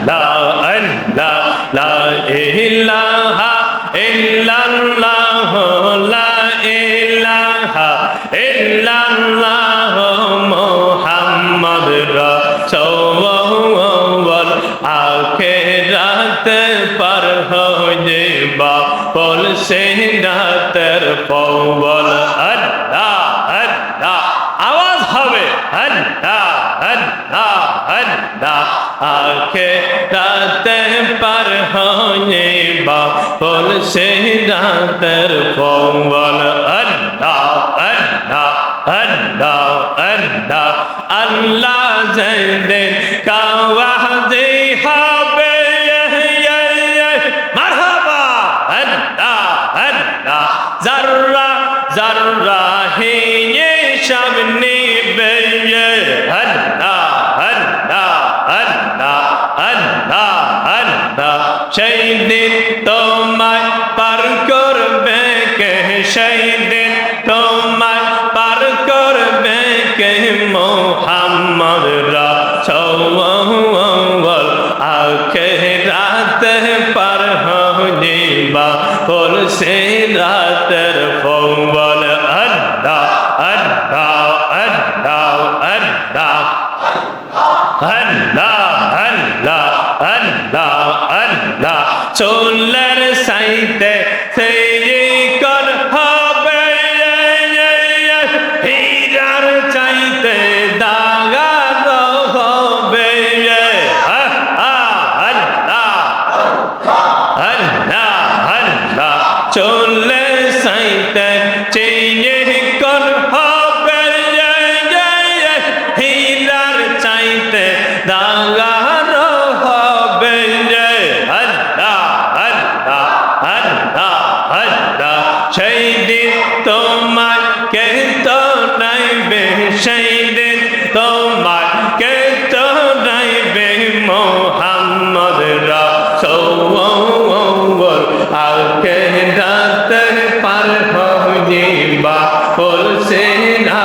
লা ইলাহা ইল্লাল্লাহ লা ইলাহা ইল্লাল্লাহ মুহাম্মাদুর রাসূলুল্লাহ আখিরাতে পার হয়ে বাপল সিরাতের পৌল আল্লাহ আল্লাহ আওয়াজ হবে আল্লাহ আল্লাহ আল্লাহ আখিরাতে পার হয়ে বাপল সিরাতের পৌল আল্লাহ আল্লাহ আল্লাহ আল্লাহ আল্লাহ যেদিন কাওয়াজে হবে মারহাবা আল্লাহ আল্লাহ জাররা জাররা হে সামনে বেয়ে আল্লাহ আল্লাহ আল্লাহ আল্লাহ আল্লাহ সেই দিন তোমায় পার করবে কে সেই দিন তোমায় পার করবে কে মুহাম্মদ রাসূলুল্লাহ আখিরাতে পার হয়ে বাপল সিরাতের পৌল আল্লাহ আল্লাহ আল্লাহ আল্লাহ আল্লাহ আল্লাহ আল্লাহ আল্লাহ চুলের সাইতে সেই কর হবে হীরার চাইতে দাগা হবে আল্লাহ আল্লাহ আল্লাহ চুলের সাইতে চেয়ে কর হবে হীরার চাইতে দাগা হবে আল্লাহ আল্লাহ আল্লাহ আল্লাহ সেই দিন তোমার কে তো নাইবে সেই দিন তোমার কে তো নাইবে মুহাম্মদ রাসূলুল্লাহ আখিরাতে পার হয়ে বাপল সিরাতের